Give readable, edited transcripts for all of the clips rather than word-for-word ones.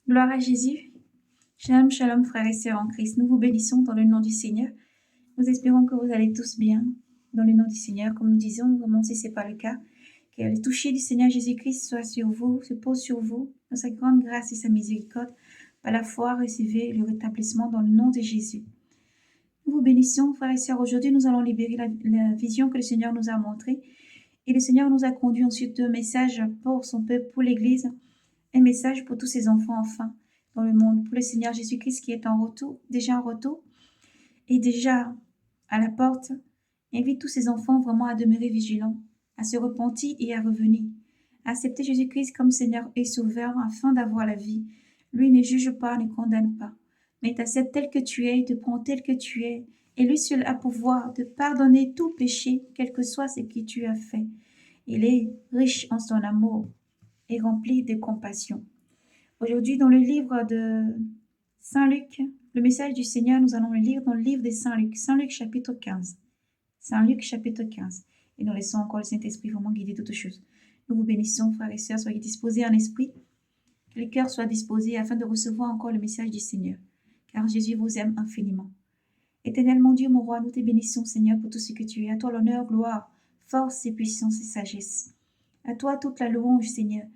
Gloire à Jésus. Shalom, shalom, frères et sœurs en Christ. Nous vous bénissons dans le nom du Seigneur. Nous espérons que vous allez tous bien dans le nom du Seigneur. Comme nous disons, vraiment, si ce n'est pas le cas, que le toucher du Seigneur Jésus-Christ soit sur vous, se pose sur vous, dans sa grande grâce et sa miséricorde. Par la foi, recevez le rétablissement dans le nom de Jésus. Nous vous bénissons, frères et sœurs. Aujourd'hui, nous allons libérer la vision que le Seigneur nous a montrée. Et le Seigneur nous a conduit ensuite un message pour son peuple, pour l'Église, un message pour tous ses enfants enfin dans le monde, pour le Seigneur Jésus-Christ qui est en retour, déjà en retour, et déjà à la porte, invite tous ses enfants vraiment à demeurer vigilants, à se repentir et à revenir, à accepter Jésus-Christ comme Seigneur et Sauveur afin d'avoir la vie. Lui ne juge pas, ne condamne pas, mais t'accepte tel que tu es, te prend tel que tu es, et lui seul a pouvoir de pardonner tout péché, quel que soit ce que tu as fait. Il est riche en son amour et rempli de compassion. Aujourd'hui, dans le livre de Saint Luc, le message du Seigneur, nous allons le lire dans le livre de Saint Luc chapitre 15. Saint Luc chapitre 15. Et nous laissons encore le Saint-Esprit vraiment guider toutes choses. Nous vous bénissons, frères et sœurs, soyez disposés en esprit, que les cœurs soient disposés afin de recevoir encore le message du Seigneur, car Jésus vous aime infiniment. Éternel mon Dieu, mon roi, nous te bénissons, Seigneur, pour tout ce que tu es. À toi l'honneur, gloire, force et puissance et sagesse. À toi toute la louange, Seigneur.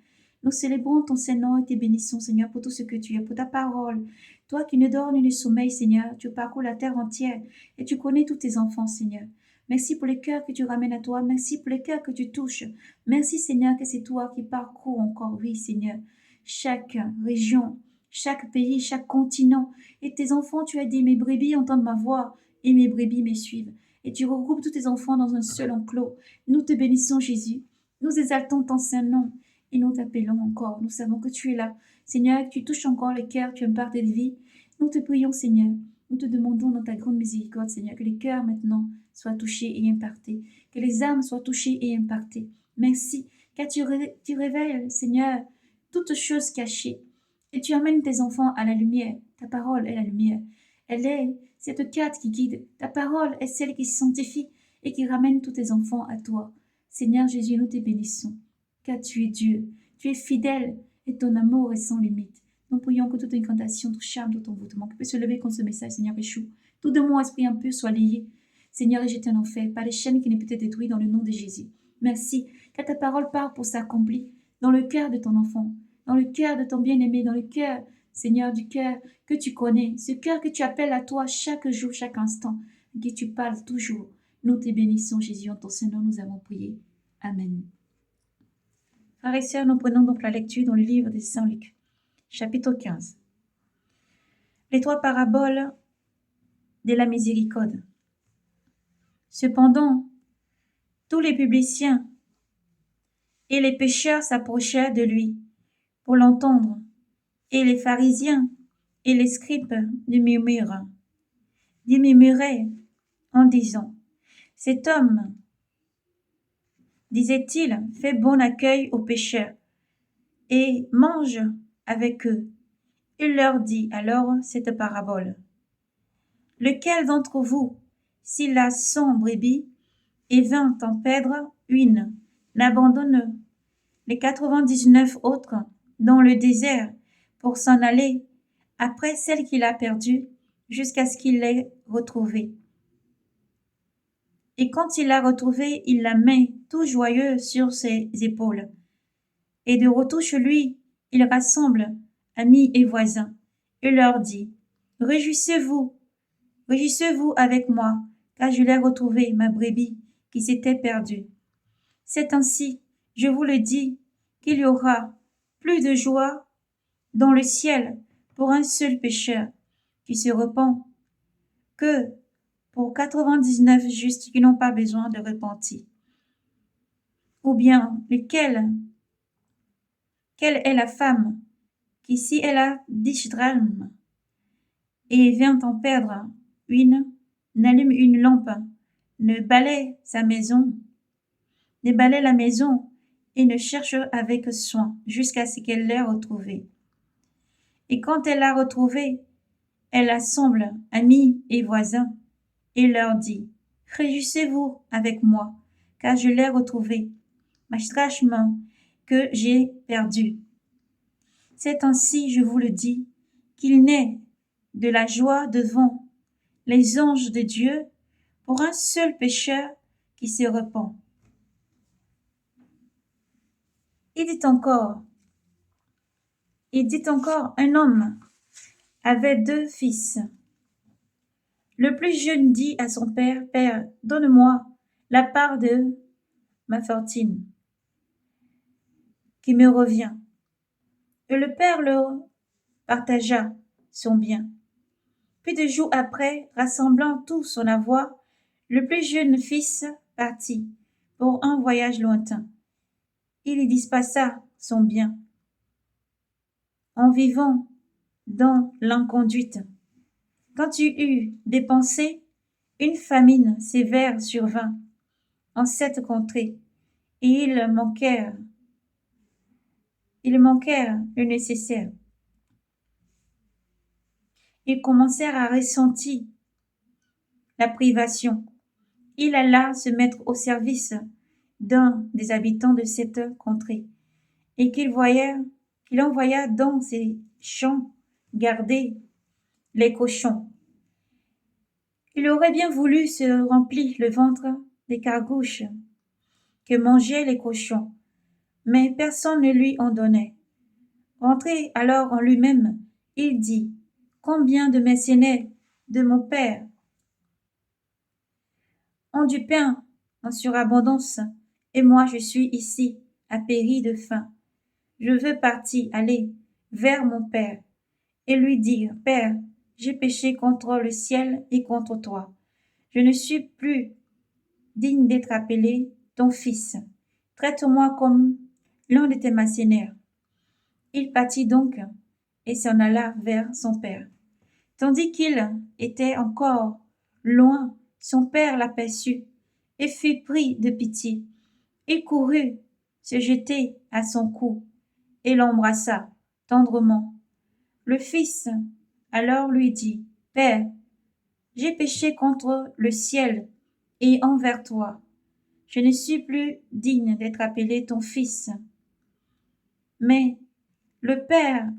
Nous célébrons ton Saint-Nom et te bénissons, Seigneur, pour tout ce que tu es, pour ta parole. Toi qui ne dors ni ne sommeil, Seigneur, tu parcours la terre entière et tu connais tous tes enfants, Seigneur. Merci pour les cœurs que tu ramènes à toi. Merci pour les cœurs que tu touches. Merci, Seigneur, que c'est toi qui parcours encore, oui, Seigneur, chaque région, chaque pays, chaque continent. Et tes enfants, tu as dit, mes brebis entendent ma voix et mes brebis me suivent. Et tu regroupes tous tes enfants dans un seul enclos. Nous te bénissons, Jésus. Nous exaltons ton Saint-Nom et nous t'appelons encore. Nous savons que tu es là. Seigneur, que tu touches encore les cœurs, tu impartes de vie. Nous te prions, Seigneur. Nous te demandons dans ta grande miséricorde, Seigneur, que les cœurs maintenant soient touchés et impartés. Que les âmes soient touchées et impartées. Merci, car tu révèles, Seigneur, toutes choses cachées. Et tu amènes tes enfants à la lumière. Ta parole est la lumière. Elle est cette carte qui guide. Ta parole est celle qui sanctifie et qui ramène tous tes enfants à toi. Seigneur Jésus, nous te bénissons, car tu es Dieu, tu es fidèle et ton amour est sans limite. Nous prions que toute incantation, tout charme, tout envoûtement qui peut se lever contre ce message, Seigneur, échoue. Tout démon, esprit impur, soit lié. Seigneur, et jeté en enfer, par les chaînes qui ne peuvent être détruites dans le nom de Jésus. Merci, car ta parole part pour s'accomplir dans le cœur de ton enfant, dans le cœur de ton bien-aimé, dans le cœur, Seigneur, du cœur que tu connais, ce cœur que tu appelles à toi chaque jour, chaque instant, et que tu parles toujours. Nous te bénissons, Jésus, en ton Saint-Nom, nous avons prié. Amen. Frères et sœurs, nous prenons donc la lecture dans le livre de Saint Luc, chapitre 15. Les trois paraboles de la miséricorde. Cependant, tous les publiciens et les pécheurs s'approchèrent de lui pour l'entendre, et les pharisiens et les scribes murmuraient en disant, « Cet homme, disait-il, fait bon accueil aux pécheurs et mange avec eux. » Il leur dit alors cette parabole. « Lequel d'entre vous, s'il a 100 brebis et 20 en perdre une, n'abandonne les 99 autres dans le désert pour s'en aller après celle qu'il a perdue jusqu'à ce qu'il l'ait retrouvée. Et quand il l'a retrouvée, il la met tout joyeux sur ses épaules. Et de retour chez lui, il rassemble amis et voisins et leur dit, « Réjouissez-vous avec moi, car je l'ai retrouvée, ma brebis, qui s'était perdue. » C'est ainsi, je vous le dis, qu'il y aura plus de joie dans le ciel pour un seul pécheur qui se repent que pour 99 justes qui n'ont pas besoin de repentir. Ou bien, quelle est la femme qui, si elle a 10 drachmes et vient en perdre une, n'allume une lampe, ne balaye la maison et ne cherche avec soin jusqu'à ce qu'elle l'ait retrouvée. Et quand elle l'a retrouvée, elle assemble amis et voisins et leur dit, « Réjouissez-vous avec moi, car je l'ai retrouvée, ma drachme que j'ai perdue. » C'est ainsi, je vous le dis, qu'il naît de la joie devant les anges de Dieu pour un seul pécheur qui se repent. Il dit encore, un homme avait 2 fils. Le plus jeune dit à son père, Père, donne-moi la part de ma fortune qui me revient. Et le père leur partagea son bien. Puis 2 jours après, rassemblant tout son avoir, le plus jeune fils partit pour un voyage lointain. Il y dispersa son bien en vivant dans l'inconduite. Quand il eut dépensé, une famine sévère survint en cette contrée, et ils manquèrent le nécessaire. Ils commencèrent à ressentir la privation. Il alla se mettre au service d'un des habitants de cette contrée, et qu'il envoya dans ses champs garder les cochons. Il aurait bien voulu se remplir le ventre des cargouches que mangeaient les cochons, mais personne ne lui en donnait. Rentré alors en lui-même, il dit, combien de mercenaires de mon père ont du pain en surabondance, et moi je suis ici, à périr de faim. Je veux partir, aller vers mon père, et lui dire, Père, j'ai péché contre le ciel et contre toi. Je ne suis plus digne d'être appelé ton fils. Traite-moi comme l'un de tes mercenaires. Il partit donc et s'en alla vers son père. Tandis qu'il était encore loin, son père l'aperçut et fut pris de pitié. Il courut se jeter à son cou et l'embrassa tendrement. Le fils alors lui dit, Père, j'ai péché contre le ciel et envers toi. Je ne suis plus digne d'être appelé ton fils. Mais le père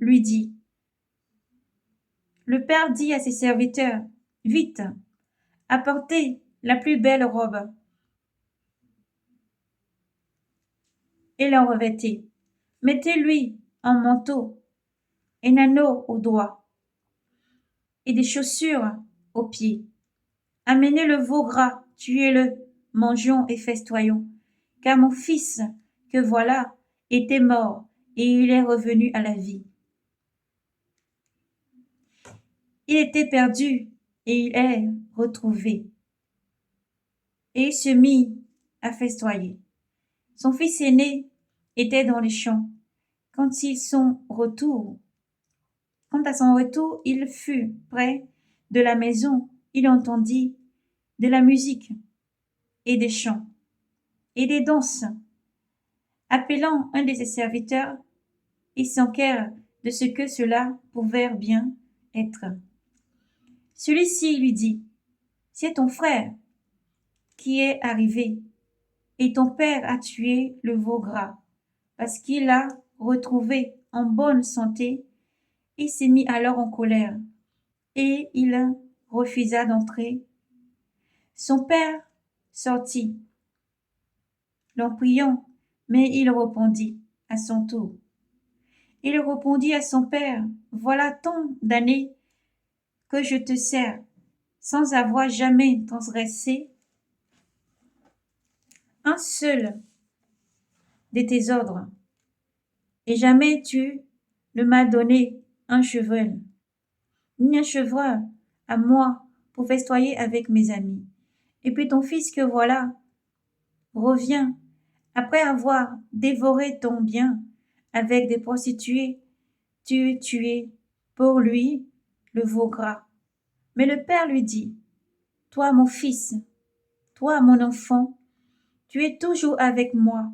dit à ses serviteurs, vite, apportez la plus belle robe et la revêtez. Mettez-lui un manteau, un anneau au doigt et des chaussures aux pieds. Amenez le veau gras, tuez-le, mangeons et festoyons, car mon fils, que voilà, était mort et il est revenu à la vie. Il était perdu et il est retrouvé. Et il se mit à festoyer. Son fils aîné était dans les champs. Quant à son retour, il fut près de la maison. Il entendit de la musique et des chants et des danses. Appelant un de ses serviteurs, il s'enquiert de ce que cela pouvait bien être. Celui-ci lui dit, c'est ton frère qui est arrivé, et ton père a tué le veau gras, parce qu'il l'a retrouvé en bonne santé. Il s'est mis alors en colère, et il refusa d'entrer. Son père sortit, l'en priant, mais il répondit à son tour. Il répondit à son père, voilà tant d'années que je te sers, sans avoir jamais transgressé un seul de tes ordres, et jamais tu ne m'as donné un cheval, ni un chevreuil à moi pour festoyer avec mes amis. Et puis ton fils que voilà revient après avoir dévoré ton bien avec des prostituées, tu tué pour lui le veau gras. Mais le père lui dit, toi mon fils, toi mon enfant, tu es toujours avec moi,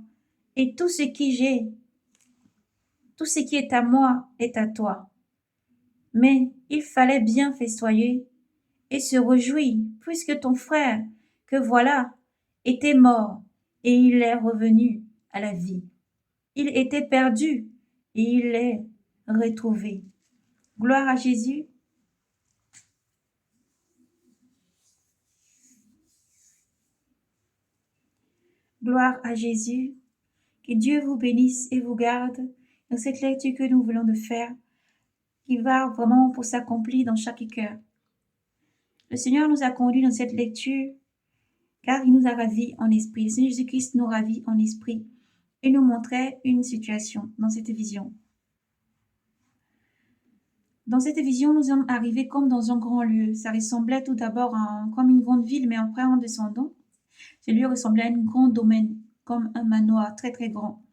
et tout ce qui est à moi est à toi. Mais il fallait bien festoyer et se réjouir, puisque ton frère, que voilà, était mort, et il est revenu à la vie. Il était perdu, et il est retrouver. Gloire à Jésus. Gloire à Jésus. Que Dieu vous bénisse et vous garde dans cette lecture que nous voulons de faire, qui va vraiment pour s'accomplir dans chaque cœur. Le Seigneur nous a conduits dans cette lecture car il nous a ravis en esprit. Le Seigneur Jésus-Christ nous ravit en esprit et nous montrait une situation dans cette vision. Dans cette vision, nous sommes arrivés comme dans un grand lieu. Ça ressemblait tout d'abord comme une grande ville, mais après en descendant, ce lieu ressemblait à un grand domaine, comme un manoir très très grand.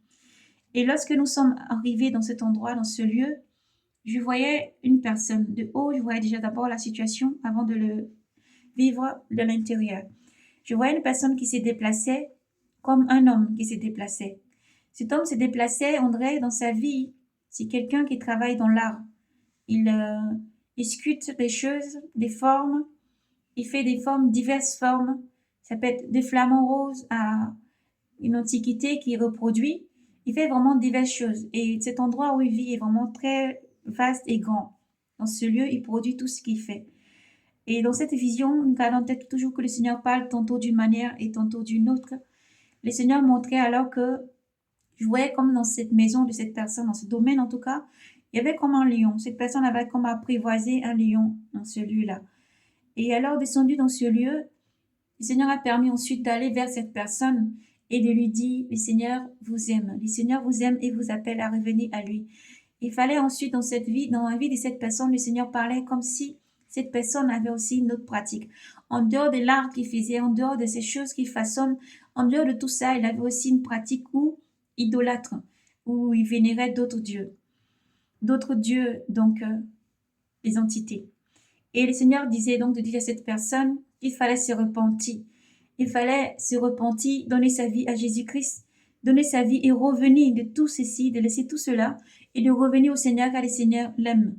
Et lorsque nous sommes arrivés dans cet endroit, dans ce lieu, je voyais une personne. De haut, je voyais déjà d'abord la situation avant de le vivre de l'intérieur. Je voyais une personne qui se déplaçait comme un homme qui se déplaçait. Cet homme se déplaçait, on dirait, dans sa vie. C'est quelqu'un qui travaille dans l'art. Il sculpte des choses, des formes. Il fait des formes, diverses formes. Ça peut être des flamants roses à une antiquité qui reproduit. Il fait vraiment diverses choses. Et cet endroit où il vit est vraiment très vaste et grand. Dans ce lieu, il produit tout ce qu'il fait. Et dans cette vision, nous gardons en tête toujours que le Seigneur parle tantôt d'une manière et tantôt d'une autre. Le Seigneur montrait alors que je voyais comme dans cette maison de cette personne, dans ce domaine en tout cas, il y avait comme un lion. Cette personne avait comme apprivoisé un lion dans ce lieu-là. Et alors, descendu dans ce lieu, le Seigneur a permis ensuite d'aller vers cette personne et de lui dire, le Seigneur vous aime. Le Seigneur vous aime et vous appelle à revenir à lui. Il fallait ensuite dans cette vie, dans la vie de cette personne, le Seigneur parlait comme si cette personne avait aussi une autre pratique. En dehors de l'art qu'il faisait, en dehors de ces choses qu'il façonne, en dehors de tout ça, il avait aussi une pratique où idolâtre, où il vénérait d'autres dieux. D'autres dieux, donc des entités. Et le Seigneur disait donc de dire à cette personne qu'il fallait se repentir. Il fallait se repentir, donner sa vie à Jésus-Christ, donner sa vie et revenir de tout ceci, de laisser tout cela et de revenir au Seigneur car le Seigneur l'aime.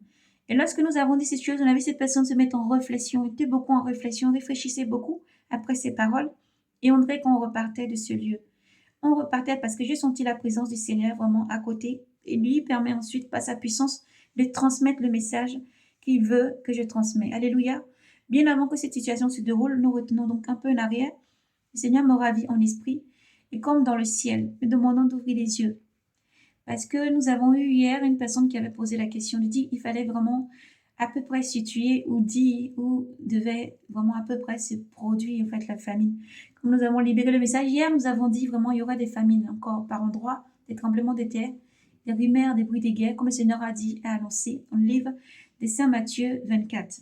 Et lorsque nous avons dit ces choses, on a vu cette personne se mettre en réflexion, était beaucoup en réflexion, réfléchissait beaucoup après ces paroles et on dirait qu'on repartait de ce lieu. On repartait parce que j'ai senti la présence du Seigneur vraiment à côté et lui permet ensuite par sa puissance de transmettre le message qu'il veut que je transmets. Alléluia. Bien avant que cette situation se déroule, nous retenons donc un peu en arrière. Le Seigneur me ravit en esprit et comme dans le ciel, nous demandons d'ouvrir les yeux. Parce que nous avons eu hier une personne qui avait posé la question, de dire qu'il fallait vraiment à peu près situer ou dire où devait vraiment à peu près se produire en fait la famine. Comme nous avons libéré le message hier, nous avons dit vraiment il y aura des famines encore par endroits, des tremblements de terre, des rumeurs, des bruits de guerre, comme le Seigneur a dit, a annoncé dans le livre de Saint Matthieu 24.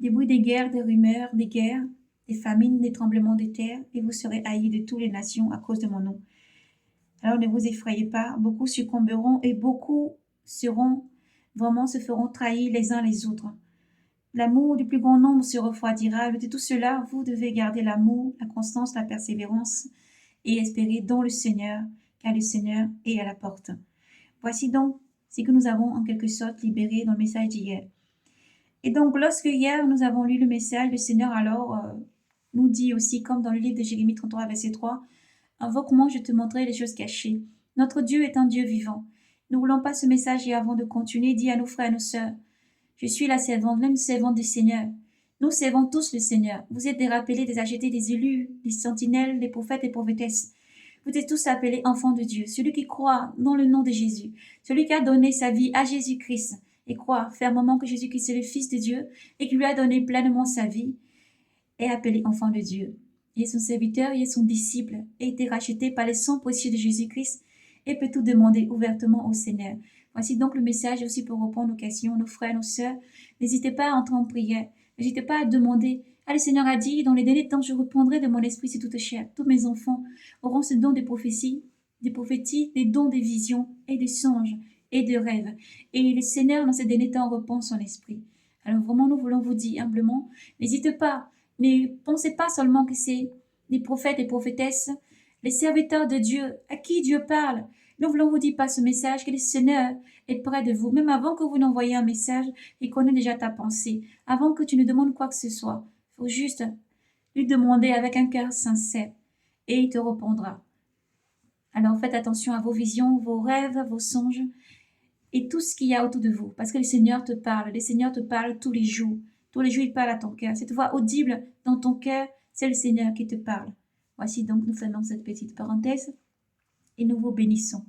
Des bruits de guerre, des rumeurs, des guerres, des famines, des tremblements de terre, et vous serez haïs de toutes les nations à cause de mon nom. Alors ne vous effrayez pas, beaucoup succomberont et beaucoup se feront trahir les uns les autres. L'amour du plus grand nombre se refroidira. De tout cela, vous devez garder l'amour, la constance, la persévérance et espérer dans le Seigneur, car le Seigneur est à la porte. Voici donc ce que nous avons en quelque sorte libéré dans le message d'hier. Et donc, lorsque hier nous avons lu le message, le Seigneur alors nous dit aussi, comme dans le livre de Jérémie 33, verset 3, invoque-moi, je te montrerai les choses cachées. Notre Dieu est un Dieu vivant. Ne voulons pas ce message et avant de continuer, dit à nos frères et nos sœurs, je suis la servante, même servante du Seigneur. Nous servons tous le Seigneur. Vous êtes des rappelés, des achetés, des élus, des sentinelles, des prophètes et prophétesses. Vous êtes tous appelés enfants de Dieu. Celui qui croit dans le nom de Jésus, celui qui a donné sa vie à Jésus-Christ et croit fermement que Jésus-Christ est le Fils de Dieu et qui lui a donné pleinement sa vie, est appelé enfant de Dieu. Il est son serviteur, il est son disciple, et été racheté par le sang précieux de Jésus-Christ et peut tout demander ouvertement au Seigneur. Voici donc le message aussi pour répondre aux questions, nos frères, nos sœurs. N'hésitez pas à entrer en prière, n'hésitez pas à demander. Ah, le Seigneur a dit, dans les derniers temps, je répondrai de mon esprit sur toute chair. Tous mes enfants auront ce don des prophéties, des prophéties, des dons des visions et des songes et des rêves. Et le Seigneur, dans ces derniers temps, répand son esprit. Alors vraiment, nous voulons vous dire humblement, n'hésitez pas. Ne pensez pas seulement que c'est des prophètes et prophétesses, les serviteurs de Dieu, à qui Dieu parle. Nous voulons vous dire par ce message que le Seigneur est près de vous. Même avant que vous n'envoyiez un message, il connaît déjà ta pensée. Avant que tu ne demandes quoi que ce soit, il faut juste lui demander avec un cœur sincère et il te répondra. Alors faites attention à vos visions, vos rêves, vos songes. et tout ce qu'il y a autour de vous. Parce que le Seigneur te parle. Le Seigneur te parle tous les jours. Tous les jours, il parle à ton cœur. Cette voix audible dans ton cœur, c'est le Seigneur qui te parle. Voici donc, nous faisons cette petite parenthèse et nous vous bénissons.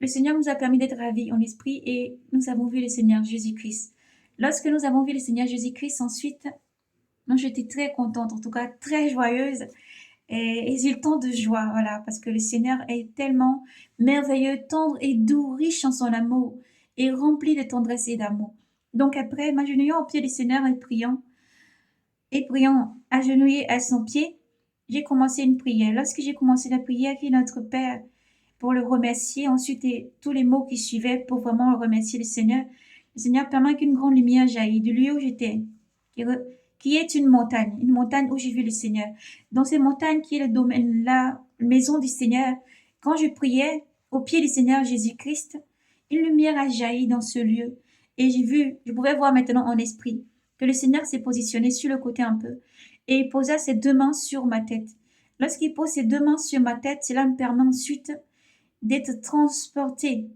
Le Seigneur nous a permis d'être ravis en esprit et nous avons vu le Seigneur Jésus-Christ. Lorsque nous avons vu le Seigneur Jésus-Christ, ensuite, moi j'étais très contente, en tout cas très joyeuse et exultante de joie, voilà, parce que le Seigneur est tellement merveilleux, tendre et doux, riche en son amour et rempli de tendresse et d'amour. Donc après, m'agenouillant au pied du Seigneur et priant agenouillé à son pied, j'ai commencé une prière. Lorsque j'ai commencé la prière, qui est notre Père, pour le remercier, ensuite et tous les mots qui suivaient pour vraiment remercier le Seigneur permet qu'une grande lumière jaillit du lieu où j'étais, qui est une montagne où j'ai vu le Seigneur. Dans ces montagnes qui est le domaine, la maison du Seigneur, quand je priais au pied du Seigneur Jésus-Christ, une lumière a jailli dans ce lieu et je pouvais voir maintenant en esprit que le Seigneur s'est positionné sur le côté un peu et il posa ses deux mains sur ma tête. Lorsqu'il pose ses deux mains sur ma tête, cela me permet ensuite d'être transporté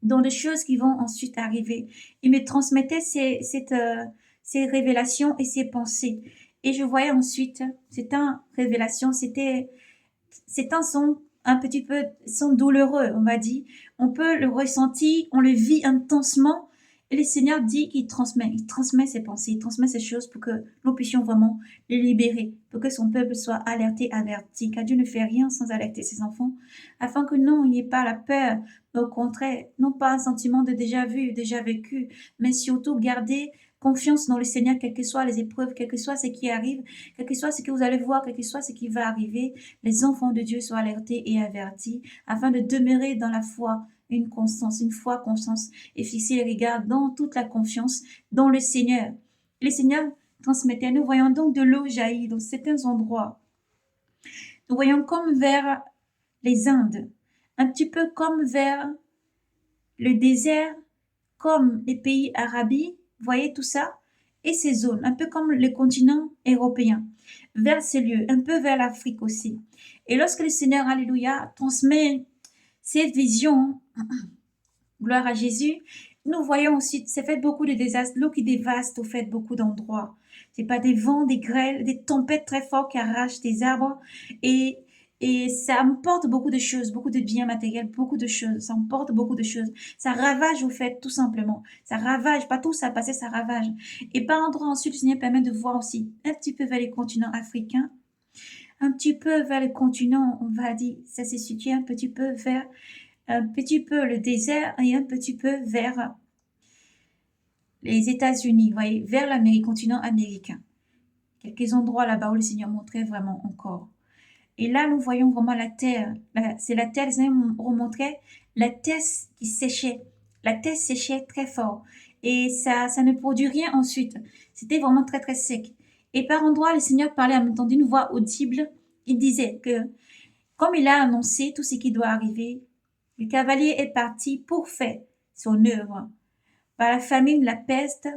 dans les choses qui vont ensuite arriver. Il me transmettait ces révélations et ces pensées. Et je voyais ensuite, c'est une révélation, c'est un son un petit peu son douloureux, on va dire. On peut le ressentir, on le vit intensement. Et le Seigneur dit qu'il il transmet ses pensées, il transmet ces choses pour que nous puissions vraiment les libérer, pour que son peuple soit alerté, averti, car Dieu ne fait rien sans alerter ses enfants, afin que non, il n'y ait pas la peur, mais au contraire, non pas un sentiment de déjà vu, déjà vécu, mais surtout garder confiance dans le Seigneur, quelles que soient les épreuves, quel que soit ce qui arrive, quel que soit ce que vous allez voir, quel que soit ce qui va arriver, les enfants de Dieu soient alertés et avertis, afin de demeurer dans la foi, une foi constante, et fixer les regards dans toute la confiance dans le Seigneur. Le Seigneur transmettait, nous voyons donc de l'eau jaillir dans certains endroits. Nous voyons comme vers les Indes, un petit peu comme vers le désert, comme les pays arabiques, voyez tout ça, et ces zones, un peu comme le continent européen, vers ces lieux, un peu vers l'Afrique aussi. Et lorsque le Seigneur, alléluia, transmet cette vision, gloire à Jésus, nous voyons aussi, c'est fait beaucoup de désastres, l'eau qui dévaste au fait beaucoup d'endroits. C'est pas des vents, des grêles, des tempêtes très fortes qui arrachent des arbres et ça emporte beaucoup de choses, beaucoup de biens matériels, beaucoup de choses. Ça emporte beaucoup de choses. Ça ravage au fait, tout simplement. Ça ravage, pas tout ça passé, ça ravage. Et par endroits ensuite, le Seigneur permet de voir aussi un petit peu vers les continents africains, un petit peu vers le continent, on va dire, ça s'est situé un petit peu vers le désert et un petit peu vers les États-Unis, vous voyez, vers l'Amérique, continent américain. Quelques endroits là-bas où le Seigneur montrait vraiment encore. Et là, nous voyons vraiment la terre. C'est la terre, le Seigneur remontrait la terre qui séchait. La terre séchait très fort. Et ça ne produit rien ensuite. C'était vraiment très, très sec. Et par endroits, le Seigneur parlait en même temps d'une voix audible. Il disait que, comme il a annoncé tout ce qui doit arriver, le cavalier est parti pour faire son œuvre. Par la famine, la peste,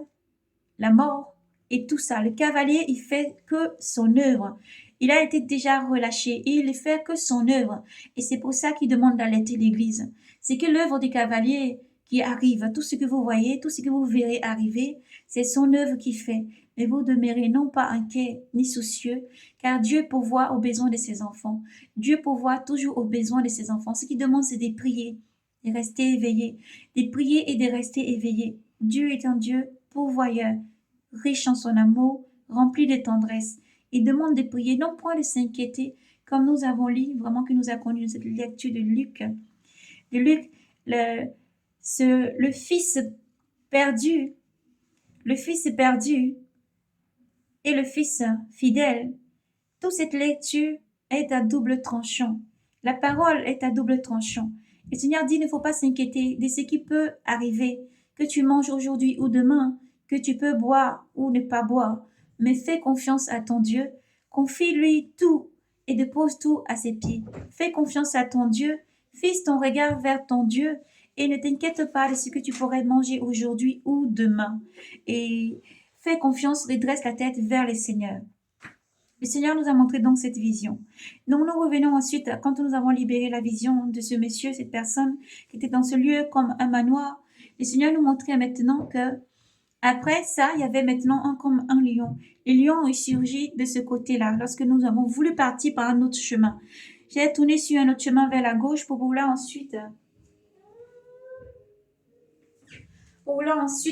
la mort et tout ça. Le cavalier, il fait que son œuvre. Il a été déjà relâché et il ne fait que son œuvre. Et c'est pour ça qu'il demande d'alerter l'Église. C'est que l'œuvre du cavalier qui arrive, tout ce que vous voyez, tout ce que vous verrez arriver, c'est son œuvre qui fait. Mais vous demeurez non pas inquiets ni soucieux, car Dieu pourvoit aux besoins de ses enfants. Dieu pourvoit toujours aux besoins de ses enfants. Ce qu'il demande, c'est de prier, de rester éveillé, de prier et de rester éveillé. Dieu est un Dieu pourvoyeur, riche en son amour, rempli de tendresse. Il demande de prier, non point de s'inquiéter, comme nous avons lu, vraiment que nous a connu cette lecture de Luc. De Luc, le fils perdu, et le fils fidèle. Toute cette lecture est à double tranchant. La parole est à double tranchant. Le Seigneur dit, il ne faut pas s'inquiéter de ce qui peut arriver, que tu manges aujourd'hui ou demain, que tu peux boire ou ne pas boire. Mais fais confiance à ton Dieu, confie-lui tout et dépose tout à ses pieds. Fais confiance à ton Dieu, fixe ton regard vers ton Dieu et ne t'inquiète pas de ce que tu pourrais manger aujourd'hui ou demain. Et fais confiance, redresse la tête vers le Seigneur. Le Seigneur nous a montré donc cette vision. Donc nous revenons ensuite, quand nous avons libéré la vision de ce monsieur, cette personne qui était dans ce lieu comme un manoir, le Seigneur nous montrait maintenant que après ça, il y avait maintenant comme un lion. Le lion est surgi de ce côté-là lorsque nous avons voulu partir par un autre chemin. J'ai tourné sur un autre chemin vers la gauche pour vouloir ensuite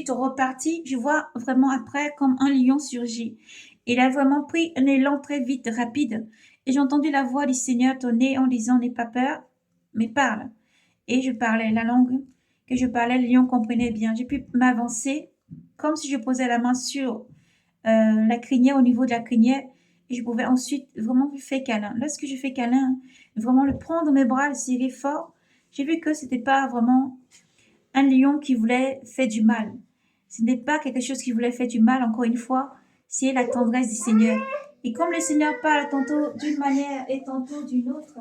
repartir. Je vois vraiment après comme un lion surgit. Il a vraiment pris un élan très vite, rapide. Et j'ai entendu la voix du Seigneur tonner en disant, n'aie pas peur, mais parle. Et je parlais la langue que je parlais, le lion comprenait bien. J'ai pu m'avancer comme si je posais la main sur la crinière, au niveau de la crinière, et je pouvais ensuite vraiment lui faire câlin. Lorsque je fais câlin, vraiment le prendre dans mes bras, le serrer fort, j'ai vu que c'était pas vraiment un lion qui voulait faire du mal. Ce n'est pas quelque chose qui voulait faire du mal, encore une fois, c'est la tendresse du Seigneur. Et comme le Seigneur parle tantôt d'une manière et tantôt d'une autre,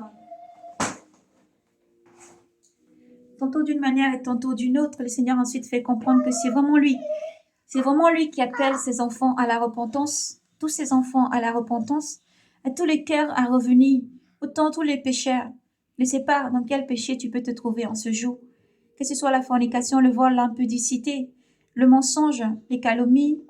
le Seigneur ensuite fait comprendre que c'est vraiment lui. C'est vraiment lui qui appelle ses enfants à la repentance, tous ses enfants à la repentance, à tous les cœurs à revenir, autant tous les pécheurs. Ne sais pas dans quel péché tu peux te trouver en ce jour. Que ce soit la fornication, le vol, l'impudicité, le mensonge, les calomnies,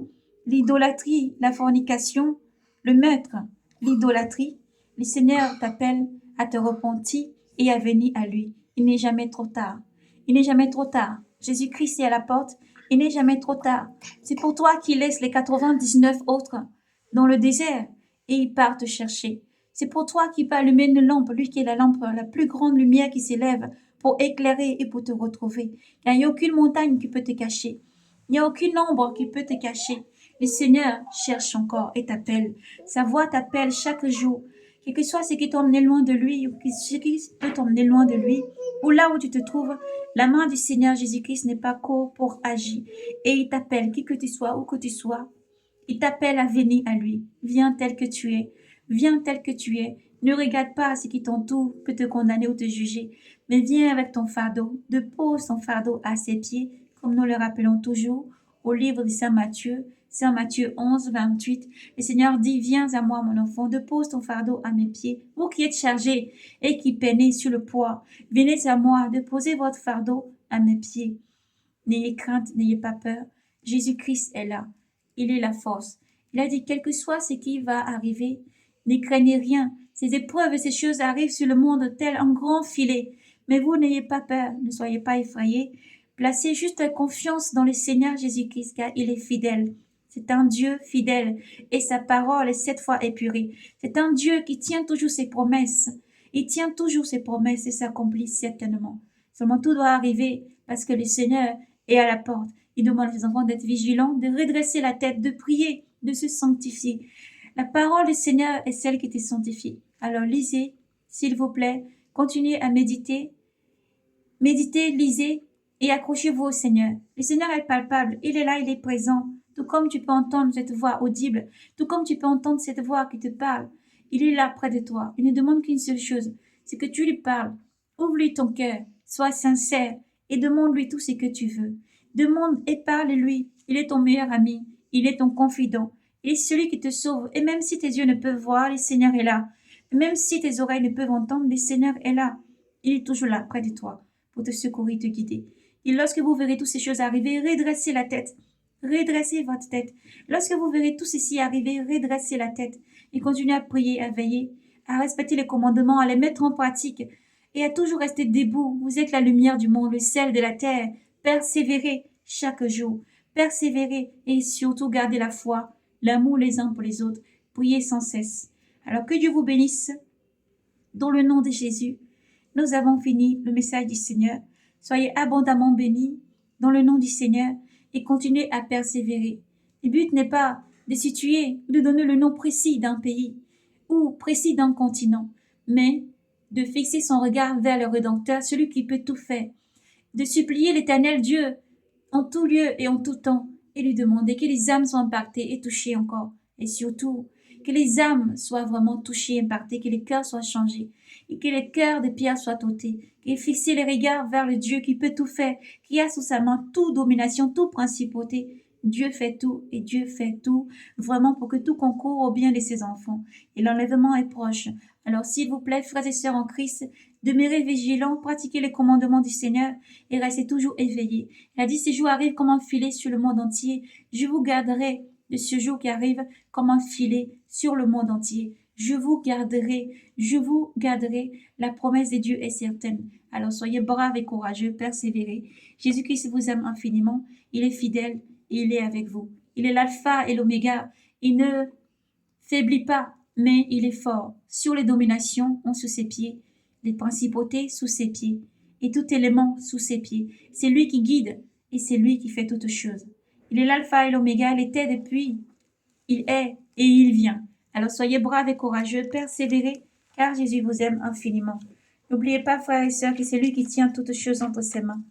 l'idolâtrie, la fornication, le meurtre, l'idolâtrie. Le Seigneur t'appelle à te repentir et à venir à lui. Il n'est jamais trop tard. Il n'est jamais trop tard. Jésus-Christ est à la porte. Il n'est jamais trop tard. C'est pour toi qu'il laisse les 99 autres dans le désert et il part te chercher. C'est pour toi qu'il peut allumer une lampe, lui qui est la lampe, la plus grande lumière qui s'élève pour éclairer et pour te retrouver. Il n'y a aucune montagne qui peut te cacher. Il n'y a aucune ombre qui peut te cacher. Le Seigneur cherche encore et t'appelle. Sa voix t'appelle chaque jour. Quel que soit ce qui t'emmène loin de lui, ou ce qui peut t'emmener loin de lui, ou là où tu te trouves, la main du Seigneur Jésus-Christ n'est pas court pour agir. Et il t'appelle, qui que tu sois, où que tu sois. Il t'appelle à venir à lui. Viens tel que tu es. Viens tel que tu es. Ne regarde pas ce qui t'entoure peut te condamner ou te juger, mais viens avec ton fardeau. Dépose ton fardeau à ses pieds, comme nous le rappelons toujours au livre de Saint Matthieu 11, 28. Le Seigneur dit, viens à moi, mon enfant, dépose ton fardeau à mes pieds. Vous qui êtes chargés et qui peinez sur le poids, venez à moi, déposez votre fardeau à mes pieds. N'ayez crainte, n'ayez pas peur. Jésus-Christ est là. Il est la force. Il a dit, quel que soit ce qui va arriver, ne craignez rien. Ces épreuves et ces choses arrivent sur le monde tel un grand filet. Mais vous n'ayez pas peur, ne soyez pas effrayés. Placez juste confiance dans le Seigneur Jésus-Christ, car il est fidèle. C'est un Dieu fidèle, et sa parole est 7 fois épurée. C'est un Dieu qui tient toujours ses promesses. Il tient toujours ses promesses et s'accomplit certainement. Seulement tout doit arriver parce que le Seigneur est à la porte. Il demande à ses enfants d'être vigilants, de redresser la tête, de prier, de se sanctifier. La parole du Seigneur est celle qui te sanctifie. Alors lisez, s'il vous plaît, continuez à méditer. Méditez, lisez et accrochez-vous au Seigneur. Le Seigneur est palpable, il est là, il est présent. Tout comme tu peux entendre cette voix audible, tout comme tu peux entendre cette voix qui te parle, il est là près de toi. Il ne demande qu'une seule chose, c'est que tu lui parles. Ouvre-lui ton cœur, sois sincère et demande-lui tout ce que tu veux. Demande et parle-lui. Il est ton meilleur ami, il est ton confident. Il est celui qui te sauve. Et même si tes yeux ne peuvent voir, le Seigneur est là. Même si tes oreilles ne peuvent entendre, le Seigneur est là. Il est toujours là, près de toi, pour te secourir, te guider. Et lorsque vous verrez toutes ces choses arriver, redressez la tête. Redressez votre tête. Lorsque vous verrez tout ceci arriver, redressez la tête. Et continuez à prier, à veiller, à respecter les commandements, à les mettre en pratique. Et à toujours rester debout. Vous êtes la lumière du monde, le sel de la terre. Persévérez chaque jour. Persévérez et surtout gardez la foi, l'amour les uns pour les autres. Priez sans cesse. Alors que Dieu vous bénisse. Dans le nom de Jésus, nous avons fini le message du Seigneur. Soyez abondamment bénis dans le nom du Seigneur et continuez à persévérer. Le but n'est pas de situer ou de donner le nom précis d'un pays ou précis d'un continent, mais de fixer son regard vers le Rédempteur, celui qui peut tout faire, de supplier l'Éternel Dieu en tout lieu et en tout temps et lui demander que les âmes soient impactées et touchées encore, et surtout que les âmes soient vraiment touchées, impactées, que les cœurs soient changés et que les cœurs de pierre soient ôtés, et fixer les regards vers le Dieu qui peut tout faire, qui a sous sa main toute domination, toute principauté Dieu fait tout et Dieu fait tout vraiment pour que tout concourt au bien de ses enfants. Et l'enlèvement est proche. Alors s'il vous plaît, frères et sœurs en Christ, demeurez vigilants, pratiquez les commandements du Seigneur et restez toujours éveillés. Il a dit, ces jours arrivent comme un filet sur le monde entier. Je vous garderai de ce jour qui arrive comme un filet sur le monde entier. Je vous garderai, je vous garderai. La promesse de Dieu est certaine. Alors soyez braves et courageux, persévérez. Jésus-Christ vous aime infiniment. Il est fidèle et il est avec vous. Il est l'alpha et l'oméga. Il ne faiblit pas, mais il est fort. Sur les dominations, ont sous ses pieds, les principautés sous ses pieds, et tout élément sous ses pieds. C'est lui qui guide et c'est lui qui fait toutes choses. Il est l'alpha et l'oméga, il était depuis, il est et il vient. Alors soyez braves et courageux, persévérez, car Jésus vous aime infiniment. N'oubliez pas, frères et sœurs, que c'est lui qui tient toutes choses entre ses mains.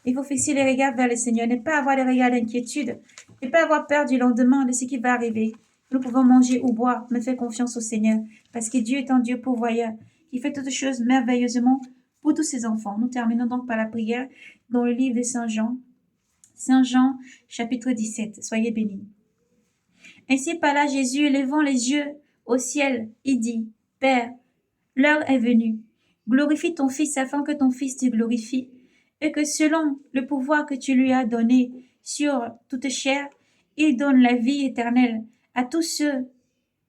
Il faut fixer les regards vers le Seigneur, ne pas avoir des regards d'inquiétude, ne pas avoir peur du lendemain, de ce qui va arriver. Nous pouvons manger ou boire, mais faites confiance au Seigneur, parce que Dieu est un Dieu pourvoyeur, qui fait toutes choses merveilleusement pour tous ses enfants. Nous terminons donc par la prière dans le livre de Saint Jean. Saint Jean, chapitre 17. Soyez bénis. Ainsi parla Jésus, levant les yeux au ciel, il dit, Père, l'heure est venue. Glorifie ton Fils afin que ton Fils te glorifie, et que selon le pouvoir que tu lui as donné sur toute chair, il donne la vie éternelle à tous ceux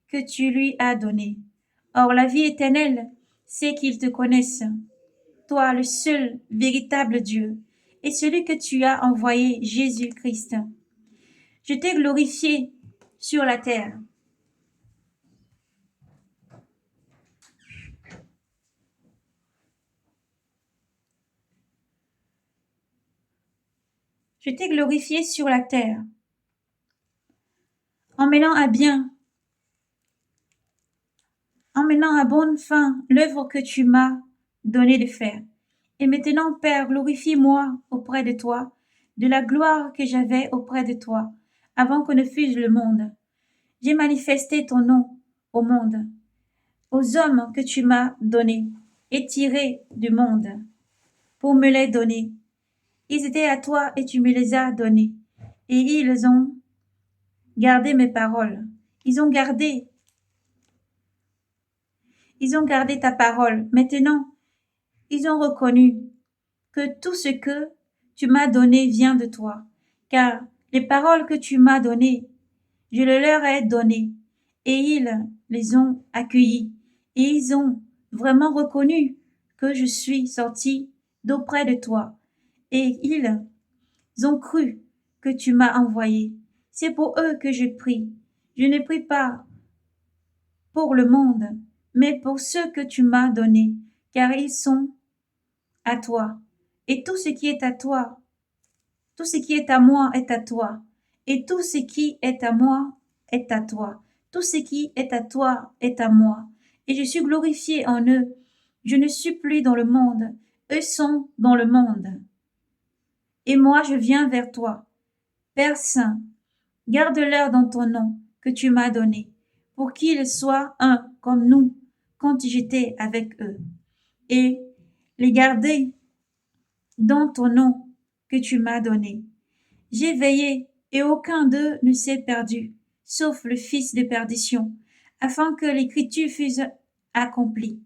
que tu lui as donnés. Or la vie éternelle, c'est qu'ils te connaissent, toi le seul véritable Dieu, et celui que tu as envoyé, Jésus-Christ. Je t'ai glorifié sur la terre. Je t'ai glorifié sur la terre, en menant à bonne fin l'œuvre que tu m'as donné de faire. Et maintenant, Père, glorifie-moi auprès de toi, de la gloire que j'avais auprès de toi, avant que ne fût le monde. J'ai manifesté ton nom au monde, aux hommes que tu m'as donnés et tirés du monde, pour me les donner. Ils étaient à toi et tu me les as donnés, et ils ont gardé mes paroles. Ils ont gardé ta parole. Maintenant, ils ont reconnu que tout ce que tu m'as donné vient de toi, car les paroles que tu m'as données, je les leur ai données, et ils les ont accueillies, et ils ont vraiment reconnu que je suis sorti d'auprès de toi, et ils ont cru que tu m'as envoyé. C'est pour eux que je prie. Je ne prie pas pour le monde, mais pour ceux que tu m'as donnés, car ils sont à toi. Et tout ce qui est à toi, tout ce qui est à moi est à toi. Et tout ce qui est à moi est à toi. Tout ce qui est à toi est à moi. Et je suis glorifié en eux. Je ne suis plus dans le monde. Eux sont dans le monde. Et moi, je viens vers toi. Père Saint, garde-leur dans ton nom que tu m'as donné, pour qu'ils soient un comme nous quand j'étais avec eux. Et les garder dans ton nom que tu m'as donné. J'ai veillé, et aucun d'eux ne s'est perdu, sauf le fils de perdition, afin que l'écriture fût accomplie.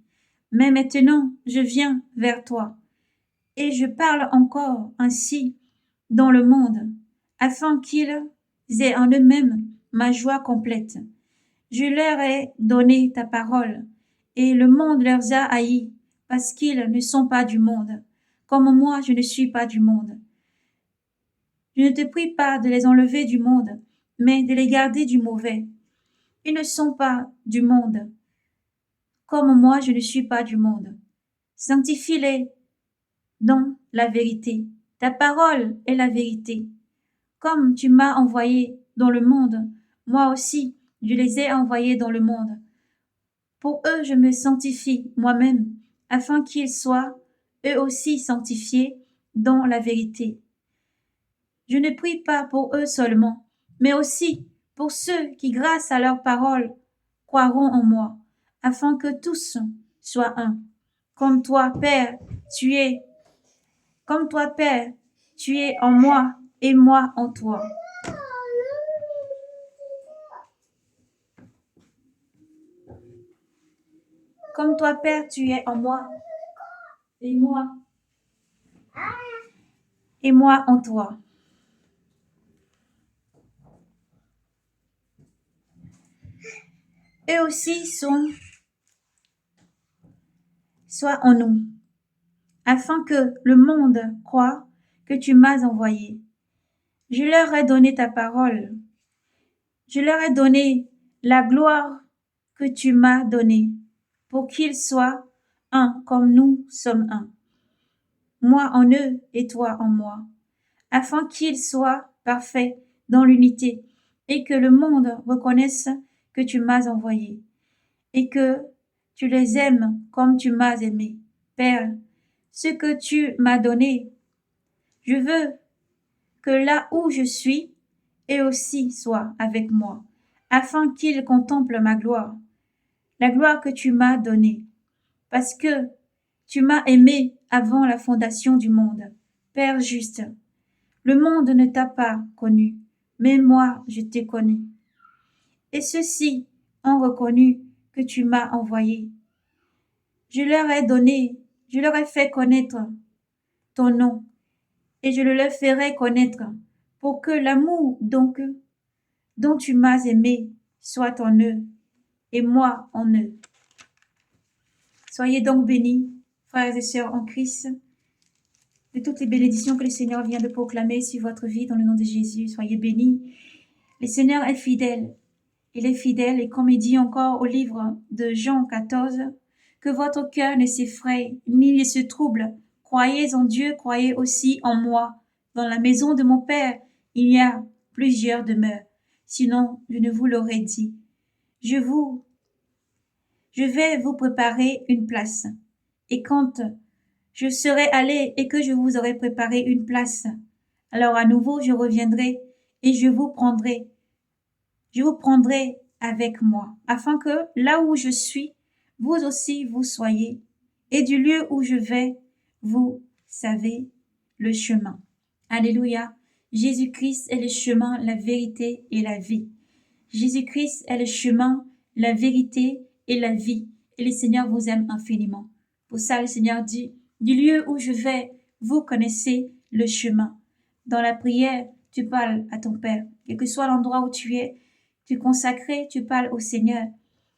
Mais maintenant je viens vers toi, et je parle encore ainsi dans le monde, afin qu'ils aient en eux-mêmes ma joie complète. Je leur ai donné ta parole, et le monde leur a haïs, parce qu'ils ne sont pas du monde, comme moi je ne suis pas du monde. Je ne te prie pas de les enlever du monde, mais de les garder du mauvais. Ils ne sont pas du monde, comme moi je ne suis pas du monde. Sanctifie-les dans la vérité. Ta parole est la vérité. Comme tu m'as envoyé dans le monde, moi aussi je les ai envoyés dans le monde. Pour eux je me sanctifie moi-même, afin qu'ils soient eux aussi sanctifiés dans la vérité. Je ne prie pas pour eux seulement, mais aussi pour ceux qui, grâce à leur parole, croiront en moi, afin que tous soient un. Comme toi, Père, tu es en moi et moi en toi. Comme toi, Père, tu es en moi. Et moi en toi. Eux aussi soient en nous, afin que le monde croie que tu m'as envoyé. Je leur ai donné ta parole. Je leur ai donné la gloire que tu m'as donnée, pour qu'ils soient un comme nous sommes un. Moi en eux et toi en moi, afin qu'ils soient parfaits dans l'unité, et que le monde reconnaisse que tu m'as envoyé, et que tu les aimes comme tu m'as aimé. Père, ce que tu m'as donné, je veux que là où je suis, eux aussi soient avec moi, afin qu'ils contemplent ma gloire, la gloire que tu m'as donnée, parce que tu m'as aimé avant la fondation du monde. Père juste, le monde ne t'a pas connu, mais moi je t'ai connu. Et ceux-ci ont reconnu que tu m'as envoyé. Je leur ai fait connaître ton nom, et je le leur ferai connaître, pour que l'amour donc dont tu m'as aimé soit en eux, et moi en eux. Soyez donc bénis, frères et sœurs en Christ, de toutes les bénédictions que le Seigneur vient de proclamer sur votre vie dans le nom de Jésus. Soyez bénis. Le Seigneur est fidèle. Il est fidèle, et comme il dit encore au livre de Jean 14, que votre cœur ne s'effraie ni ne se trouble. Croyez en Dieu, croyez aussi en moi. Dans la maison de mon Père, il y a plusieurs demeures. Sinon, je ne vous l'aurais dit. Je vais vous préparer une place. Et quand je serai allé et que je vous aurai préparé une place, alors à nouveau je reviendrai et je vous prendrai avec moi, afin que là où je suis, vous aussi vous soyez, et du lieu où je vais, vous savez le chemin. Alléluia. Jésus-Christ est le chemin, la vérité et la vie. Jésus-Christ est le chemin, la vérité et la vie. Et le Seigneur vous aime infiniment. Pour ça, le Seigneur dit, du lieu où je vais, vous connaissez le chemin. Dans la prière, tu parles à ton Père. Quel que soit l'endroit où tu es, tu consacré, tu parles au Seigneur.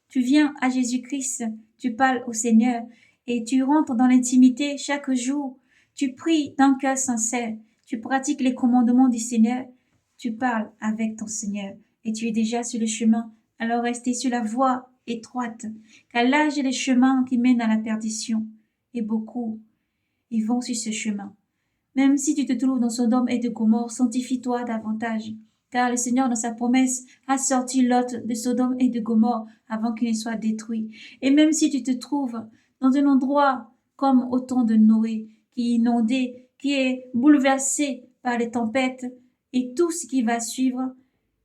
Tu viens à Jésus-Christ, tu parles au Seigneur. Et tu rentres dans l'intimité chaque jour. Tu pries d'un cœur sincère. Tu pratiques les commandements du Seigneur. Tu parles avec ton Seigneur. Et tu es déjà sur le chemin. Alors restez sur la voie étroite, car l'âge est le chemin qui mène à la perdition. Et beaucoup y vont sur ce chemin. Même si tu te trouves dans Sodome et de Gomorrhe, sanctifie-toi davantage, car le Seigneur, dans sa promesse, a sorti Lot de Sodome et de Gomorrhe avant qu'il ne soit détruit. Et même si tu te trouves dans un endroit comme au temps de Noé, qui est inondé, qui est bouleversé par les tempêtes et tout ce qui va suivre,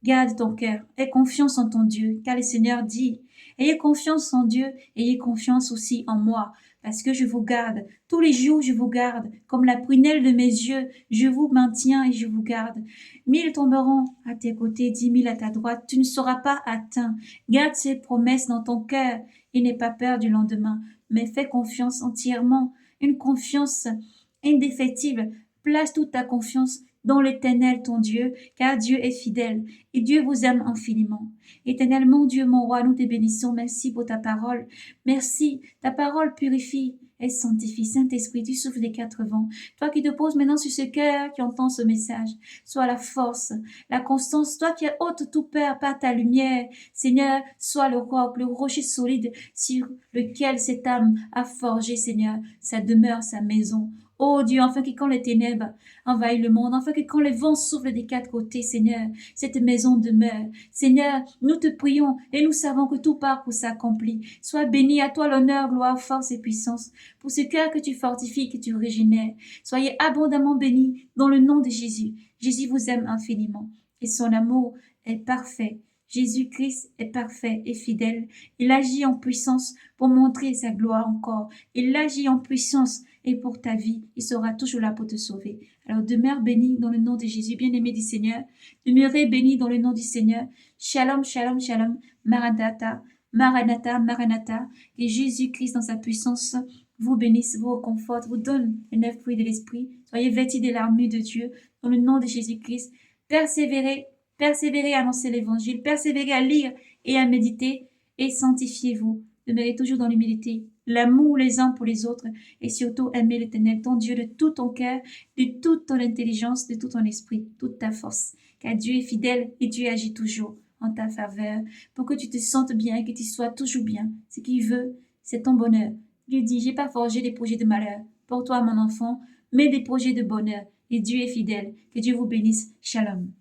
garde ton cœur, aie confiance en ton Dieu, car le Seigneur dit, ayez confiance en Dieu, ayez confiance aussi en moi, parce que je vous garde. Tous les jours, je vous garde. Comme la prunelle de mes yeux, je vous maintiens et je vous garde. 1000 tomberont à tes côtés, 10 000 à ta droite. Tu ne seras pas atteint. Garde ces promesses dans ton cœur et n'aie pas peur du lendemain, mais fais confiance entièrement, une confiance indéfectible. Place toute ta confiance dans l'Éternel ton Dieu, car Dieu est fidèle et Dieu vous aime infiniment. Éternel mon Dieu, mon roi, nous te bénissons. Merci pour ta parole. Merci, ta parole purifie et sanctifie. Saint-Esprit, tu souffles des 4 vents. Toi qui te poses maintenant sur ce cœur qui entend ce message, sois la force, la constance. Toi qui ôtes tout peur par ta lumière, Seigneur, sois le roc, le rocher solide sur lequel cette âme a forgé, Seigneur, sa demeure, sa maison. Ô Dieu, afin que quand les ténèbres envahissent le monde, afin que quand les vents soufflent des 4 côtés, Seigneur, cette maison demeure. Seigneur, nous te prions et nous savons que tout part pour s'accomplir. Sois béni, à toi l'honneur, gloire, force et puissance pour ce cœur que tu fortifies, que tu régénères. Soyez abondamment bénis dans le nom de Jésus. Jésus vous aime infiniment et son amour est parfait. Jésus-Christ est parfait et fidèle. Il agit en puissance pour montrer sa gloire encore. Il agit en puissance et pour ta vie, il sera toujours là pour te sauver. Alors demeure béni dans le nom de Jésus, bien-aimé du Seigneur. Demeurez béni dans le nom du Seigneur. Shalom, shalom, shalom. Maranatha. Maranatha, Maranatha, que Jésus-Christ dans sa puissance vous bénisse, vous réconforte, vous donne les 9 fruits de l'Esprit. Soyez vêtis de l'armure de Dieu dans le nom de Jésus-Christ. Persévérez, persévérez à annoncer l'Évangile, persévérez à lire et à méditer et sanctifiez-vous. Demeurez toujours dans l'humilité, l'amour les uns pour les autres et surtout aimer l'Éternel, ton Dieu, de tout ton cœur, de toute ton intelligence, de tout ton esprit, toute ta force. Car Dieu est fidèle et Dieu agit toujours en ta faveur pour que tu te sentes bien et que tu sois toujours bien. Ce qu'il veut, c'est ton bonheur. Dieu dit, j'ai pas forgé des projets de malheur pour toi, mon enfant, mais des projets de bonheur. Et Dieu est fidèle. Que Dieu vous bénisse. Shalom.